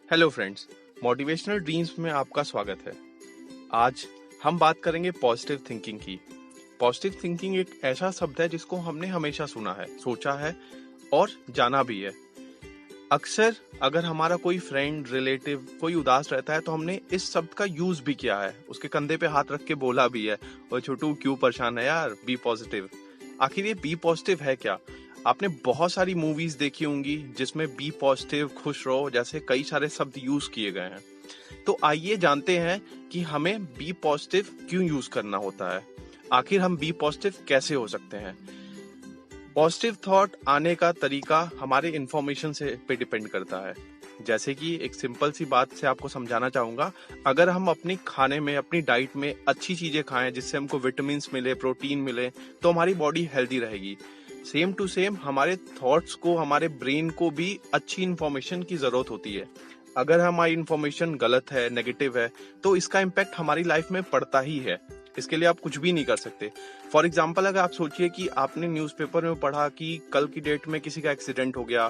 Hello friends, motivational dreams में आपका स्वागत है। आज हम बात करेंगे पॉजिटिव थिंकिंग की। पॉजिटिव थिंकिंग एक ऐसा शब्द है जिसको हमने हमेशा सुना है, सोचा है और जाना भी है। अक्सर अगर हमारा कोई फ्रेंड, रिलेटिव कोई उदास रहता है तो हमने इस शब्द का यूज भी किया है, उसके कंधे पे हाथ रख के बोला भी है, और छोटू क्यों परेशान है यार, बी पॉजिटिव। आखिर ये बी पॉजिटिव है क्या? आपने बहुत सारी मूवीज देखी होंगी जिसमें बी पॉजिटिव, खुश रहो जैसे कई सारे शब्द यूज किए गए हैं। तो आइए जानते हैं कि हमें बी पॉजिटिव क्यों यूज करना होता है। आखिर हम बी पॉजिटिव कैसे हो सकते हैं? पॉजिटिव थॉट आने का तरीका हमारे इंफॉर्मेशन से पे डिपेंड करता है। जैसे कि एक सिंपल सी बात से आपको समझाना चाहूंगा, अगर हम अपनी खाने में, अपनी डाइट में अच्छी चीजें खाएं जिससे हमको विटामिन मिले, प्रोटीन मिले, तो हमारी बॉडी हेल्दी रहेगी। सेम टू सेम हमारे थॉट्स को, हमारे ब्रेन को भी अच्छी इंफॉर्मेशन की जरूरत होती है। अगर हमारी इंफॉर्मेशन गलत है, नेगेटिव है, तो इसका इम्पैक्ट हमारी लाइफ में पड़ता ही है। इसके लिए आप कुछ भी नहीं कर सकते। फॉर एग्जाम्पल, अगर आप सोचिए कि आपने न्यूज़पेपर में पढ़ा कि कल की डेट में किसी का एक्सीडेंट हो गया,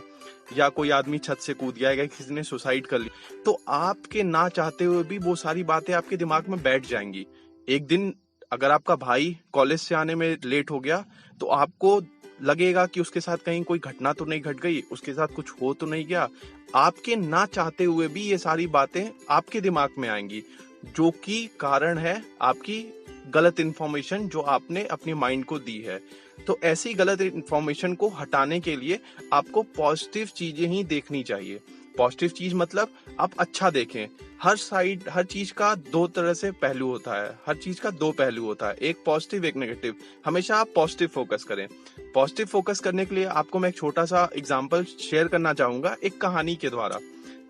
या कोई आदमी छत से कूद गया, या किसी ने सुसाइड कर लिया, तो आपके ना चाहते हुए भी वो सारी बातें आपके दिमाग में बैठ जाएंगी। एक दिन अगर आपका भाई कॉलेज से आने में लेट हो गया, तो आपको लगेगा कि उसके साथ कहीं कोई घटना तो नहीं घट गई, उसके साथ कुछ हो तो नहीं गया। आपके ना चाहते हुए भी ये सारी बातें आपके दिमाग में आएंगी, जो कि कारण है आपकी गलत इंफॉर्मेशन जो आपने अपनी माइंड को दी है। तो ऐसी गलत इंफॉर्मेशन को हटाने के लिए आपको पॉजिटिव चीजें ही देखनी चाहिए। पॉजिटिव चीज मतलब आप अच्छा देखें। हर चीज का दो तरह से पहलू होता है, हर चीज का दो पहलू होता है, एक पॉजिटिव, एक नेगेटिव। हमेशा आप पॉजिटिव फोकस करें। पॉजिटिव फोकस करने के लिए आपको मैं एक छोटा सा एग्जांपल शेयर करना चाहूंगा, एक कहानी के द्वारा।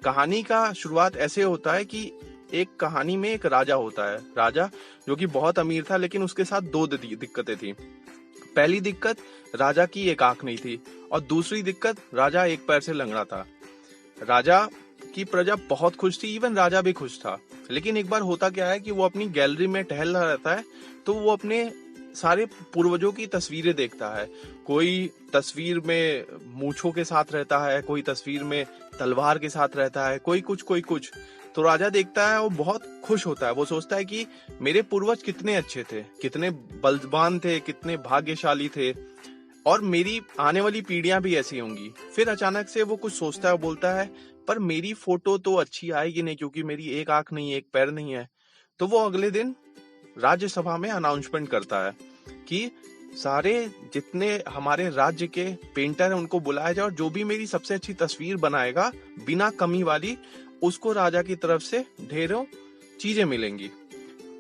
कहानी का शुरुआत ऐसे होता है कि एक कहानी में एक राजा होता है। राजा जो कि बहुत अमीर था, लेकिन उसके साथ दो दिक्कतें थी। पहली दिक्कत, राजा की एक आंख नहीं थी, और दूसरी दिक्कत, राजा एक पैर से लंगड़ा था। राजा की प्रजा बहुत खुश थी, इवन राजा भी खुश था। लेकिन एक बार होता क्या है कि वो अपनी गैलरी में टहल रहा रहता है, तो वो अपने सारे पूर्वजों की तस्वीरें देखता है। कोई तस्वीर में मूंछों के साथ रहता है, कोई तस्वीर में तलवार के साथ रहता है, कोई कुछ। तो राजा देखता है, वो बहुत खुश होता है। वो सोचता है कि मेरे पूर्वज कितने अच्छे थे, कितने बलवान थे, कितने भाग्यशाली थे, और मेरी आने वाली पीढ़ियां भी ऐसी होंगी। फिर अचानक से वो कुछ सोचता है, बोलता है, पर मेरी फोटो तो अच्छी आएगी नहीं, क्योंकि मेरी एक आंख नहीं है, एक पैर नहीं है। तो वो अगले दिन राज्यसभा में अनाउंसमेंट करता है कि सारे जितने हमारे राज्य के पेंटर हैं उनको बुलाया जाए, और जो भी मेरी सबसे अच्छी तस्वीर बनाएगा बिना कमी वाली, उसको राजा की तरफ से ढेरों चीजें मिलेंगी।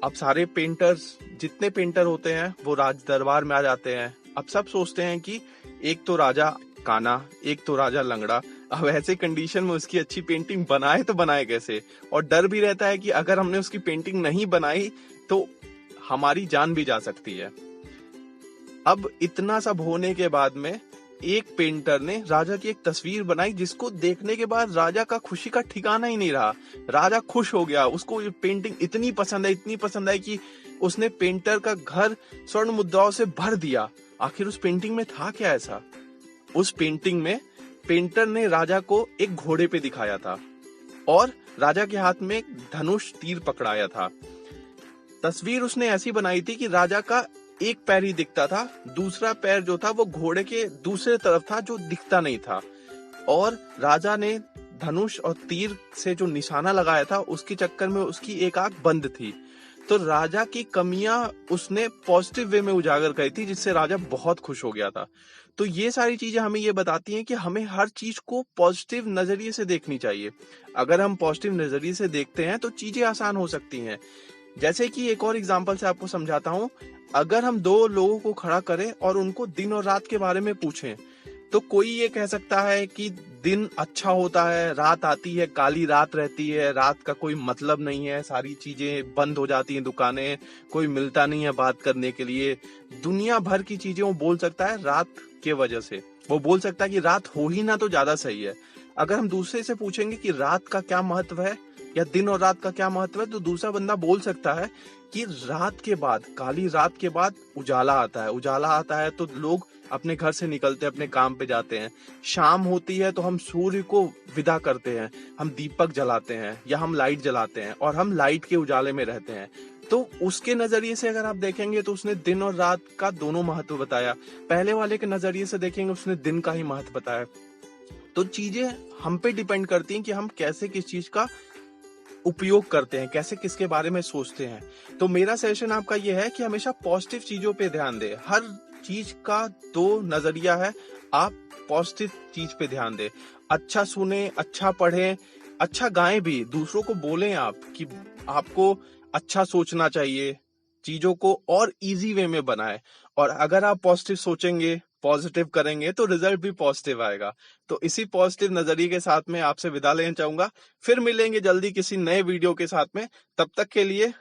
अब सारे पेंटर्स, जितने पेंटर होते हैं, वो राज दरबार में आ जाते हैं। अब सब सोचते हैं कि एक तो राजा काना, एक तो राजा लंगड़ा। अब ऐसे कंडीशन में उसकी अच्छी पेंटिंग बनाए तो बनाए कैसे? और डर भी रहता है कि अगर हमने उसकी पेंटिंग नहीं बनाई तो हमारी जान भी जा सकती है। अब इतना सब होने के बाद में एक पेंटर ने राजा की एक तस्वीर बनाई, जिसको देखने के बाद राजा का खुशी का ठिकाना ही नहीं रहा। राजा खुश हो गया, उसको ये पेंटिंग इतनी पसंद आई कि उसने पेंटर का घर स्वर्ण मुद्राओं से भर दिया। आखिर उस पेंटिंग में था क्या ऐसा? उस पेंटिंग में पेंटर ने राजा को एक घोड़े पे दिखाया था, और राजा के हाथ में एक धनुष तीर पकड़ाया था। तस्वीर उसने ऐसी बनाई थी कि राजा का एक पैर ही दिखता था, दूसरा पैर जो था वो घोड़े के दूसरे तरफ था, जो दिखता नहीं था। और राजा ने धनुष और तीर से जो निशाना लगाया था, उसके चक्कर में उसकी एक आंख बंद थी। तो राजा की कमियां उसने पॉजिटिव वे में उजागर करी थी, जिससे राजा बहुत खुश हो गया था। तो ये सारी चीजें हमें ये बताती हैं कि हमें हर चीज को पॉजिटिव नजरिए से देखनी चाहिए। अगर हम पॉजिटिव नजरिए से देखते हैं तो चीजें आसान हो सकती हैं। जैसे कि एक और एग्जांपल से आपको समझाता हूँ। अगर हम दो लोगों को खड़ा करें और उनको दिन और रात के बारे में पूछें, तो कोई ये कह सकता है कि दिन अच्छा होता है, रात आती है, काली रात रहती है, रात का कोई मतलब नहीं है, सारी चीजें बंद हो जाती हैं, दुकानें, कोई मिलता नहीं है बात करने के लिए। दुनिया भर की चीजें वो बोल सकता है रात के वजह से। वो बोल सकता है कि रात हो ही ना तो ज्यादा सही है। अगर हम दूसरे से पूछेंगे कि रात का क्या महत्व है या दिन और रात का क्या महत्व है, तो दूसरा बंदा बोल सकता है कि रात के बाद, काली रात के बाद उजाला आता है। उजाला आता है तो लोग अपने घर से निकलते हैं, अपने काम पे जाते हैं। शाम होती है तो हम सूर्य को विदा करते हैं, हम दीपक जलाते हैं या हम लाइट जलाते हैं और हम लाइट के उजाले में रहते हैं। तो उसके नजरिए से अगर आप देखेंगे तो उसने दिन और रात का दोनों महत्व बताया। पहले वाले के नजरिए से देखेंगे उसने दिन का ही महत्व बताया। तो चीजें हम पे डिपेंड करती हैं कि हम कैसे किस चीज का उपयोग करते हैं, कैसे किसके बारे में सोचते हैं। तो मेरा सजेशन आपका ये है कि हमेशा पॉजिटिव चीजों पे ध्यान दें। हर चीज का दो नजरिया है, आप पॉजिटिव चीज पे ध्यान दें। अच्छा सुने, अच्छा पढ़ें, अच्छा गाएं भी, दूसरों को बोलें आप कि आपको अच्छा सोचना चाहिए, चीजों को और इजी वे में बनाएं। और अगर आप पॉजिटिव सोचेंगे, पॉजिटिव करेंगे तो रिजल्ट भी पॉजिटिव आएगा। तो इसी पॉजिटिव नजरिए के साथ में आपसे विदा लेना चाहूंगा। फिर मिलेंगे जल्दी किसी नए वीडियो के साथ में। तब तक के लिए